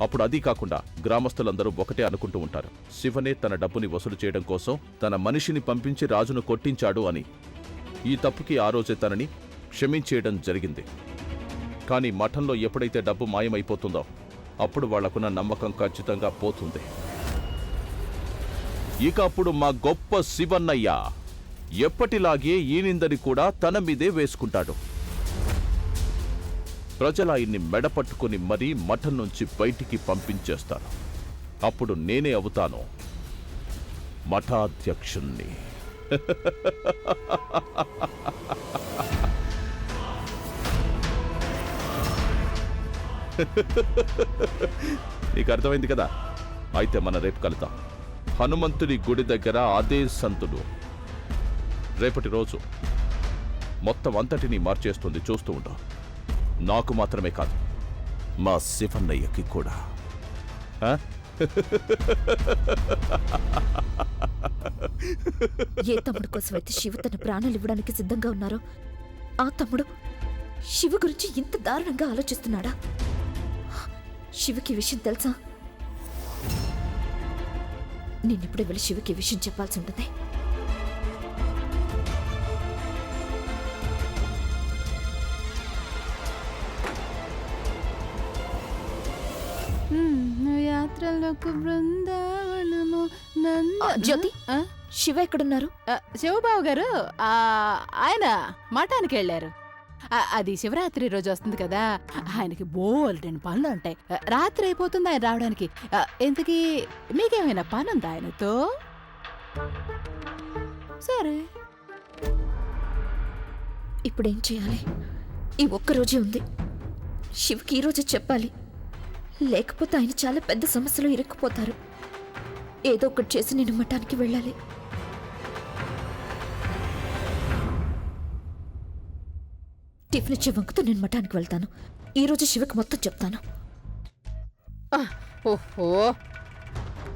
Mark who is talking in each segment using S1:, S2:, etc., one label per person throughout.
S1: అప్పుడు అదీ కాకుండా గ్రామస్తులందరూ ఒకటే అనుకుంటూ ఉంటారు, శివనే తన డబ్బుని వసూలు చేయడం కోసం తన మనిషిని పంపించి రాజును కొట్టించాడు అని. ఈ తప్పుకి ఆ రోజే తనని క్షమించేయడం జరిగింది. కానీ మఠంలో ఎప్పుడైతే డబ్బు మాయమైపోతుందో అప్పుడు వాళ్లకున్న నమ్మకం ఖచ్చితంగా పోతుంది. ఇక అప్పుడు మా గొప్ప శివన్నయ్య ఎప్పటిలాగే ఈ నిందని కూడా తన మీదే వేసుకుంటాడు. ప్రజలాయన్ని మెడపట్టుకుని మరీ మఠం నుంచి బయటికి పంపించేస్తాను. అప్పుడు నేనే అవుతాను మఠాధ్యక్షుణ్ణి. నీకు అర్థమైంది కదా? అయితే మన రేపు కలుద్దాం. హనుమంతుడి గుడి దగ్గర అదే సంతుడు. రేపటి రోజు మొత్తం అంతటినీ మార్చేస్తుంది, చూస్తూ ఉంటా. నాకు మాత్రమే కాదు, మా శివన్నయ్యకి కూడా.
S2: ఏ తమ్ముడు కోసమైతే శివ తన ప్రాణాలు ఇవ్వడానికి సిద్ధంగా ఉన్నారో ఆ తమ్ముడు శివ గురించి ఇంత దారుణంగా ఆలోచిస్తున్నాడా? శివకి విషయం తెలుసా? నేనిప్పుడే వెళ్ళి శివకి విషయం చెప్పాల్సి ఉంటుంది.
S3: యాత్రలకు బృందావనము.
S2: జ్యోతి, శివ ఎక్కడున్నారు?
S3: శివబాబు గారు ఆయన మఠానికి వెళ్ళారు. అది శివరాత్రి రోజు వస్తుంది కదా, ఆయనకి బోల్డెన్ పనులు ఉంటాయి. రాత్రి అయిపోతుంది ఆయన రావడానికి. ఇంతకీ మీకేమైనా పని ఉందా ఆయనతో? సరే,
S2: ఇప్పుడేం చేయాలి? ఈ ఒక్కరోజే ఉంది. శివకి ఈరోజే చెప్పాలి, లేకపోతే ఆయన చాలా పెద్ద సమస్యలో ఇరుక్కుపోతారు. ఏదో ఒకటి చేసి నేను మఠానికి వెళ్ళాలి. టిఫిన్ ఇచ్చే వంకతో నేను మఠానికి వెళ్తాను. ఈరోజు శివకి మొత్తం చెప్తాను.
S4: ఓహో,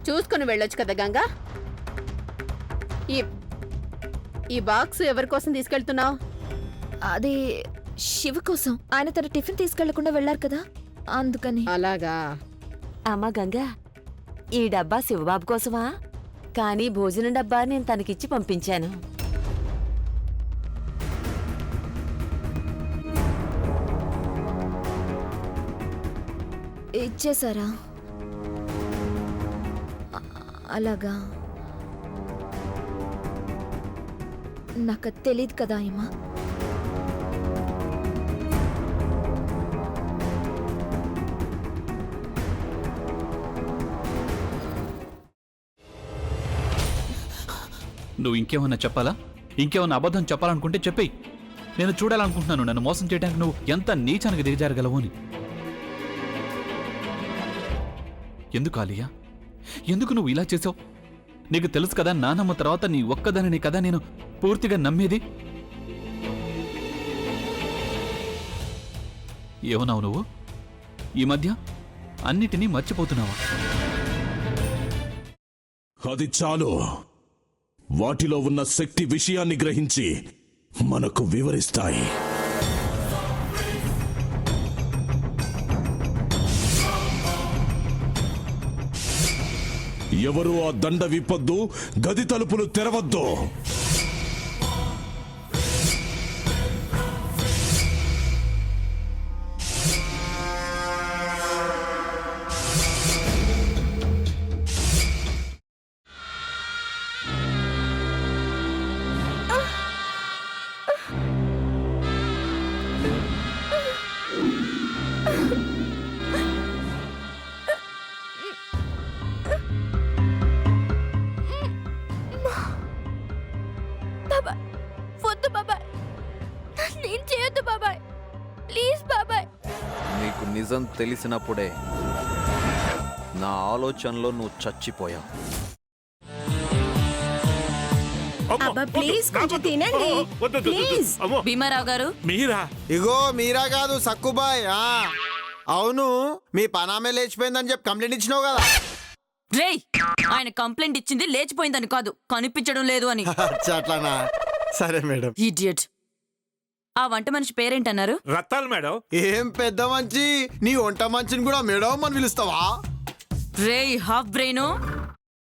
S4: చూసుకుని వెళ్ళొచ్చు కదా గంగా. ఈ బాక్స్ ఎవరి కోసం తీసుకెళ్తున్నావు?
S2: అది శివ కోసం. ఆయన తన టిఫిన్ తీసుకెళ్లకుండా వెళ్లారు కదా, అందుకని.
S4: అలాగా.
S5: అమ్మా గంగా, ఈ డబ్బా శివబాబు కోసమా? కానీ భోజనం డబ్బా నేను తనకిచ్చి పంపించాను.
S2: ఇచ్చేశారా? అలాగా, నాకు తెలియదు కదా అమ్మా.
S6: నువ్వు ఇంకేమన్నా చెప్పాలా? ఇంకేమన్నా అబద్ధం చెప్పాలనుకుంటే చెప్పేయి. నేను చూడాలనుకుంటున్నాను నన్ను మోసం చేయడానికి నువ్వు ఎంత నీచానికి దిగజారగలవు అని. ఎందుకు ఆలియా, ఎందుకు నువ్వు ఇలా చేసావు? నీకు తెలుసు కదా, నానమ్మ తర్వాత నీ ఒక్కదానిని కదా నేను పూర్తిగా నమ్మేది. ఏమన్నావు నువ్వు? ఈ మధ్య అన్నిటినీ మర్చిపోతున్నావా?
S7: అది చాలు. వాటిలో ఉన్న శక్తి విషయాన్ని గ్రహించి మనకు వివరిస్తాయి. ఎవరు ఆ దండ విప్పొద్దు, గది తలుపులు తెరవద్దు.
S8: నీకు నిజం తెలిసినప్పుడే నా ఆలోచనలో నువ్వు చచ్చిపోయావు.
S3: ప్లీజ్ కొంచెం తినండి. ప్లీజ్.
S5: భీమారావు గారు,
S9: మీరా?
S10: ఇగో మీరా కాదు, సక్కుబాయ్. అవును, మీ పనామే లేచిపోయిందని చెప్పి కంప్లైంట్ ఇచ్చినావు కదా.
S5: రేయ్, ఆయన కంప్లైంట్ ఇచ్చింది లేచిపోయిందని కాదు, కనిపించడం లేదు అని.
S10: అట్లానా? సరే మేడం.
S5: ఇడియట్. ఆ వంట మనిషి పేరేంటన్నారు?
S9: రత్తాలు మేడం.
S10: ఏం పెద్ద మంచి నీ వంట మంచిని కూడా మేడం అని పిలుస్తావా?
S5: రేయ్ హాఫ్ బ్రెయిను,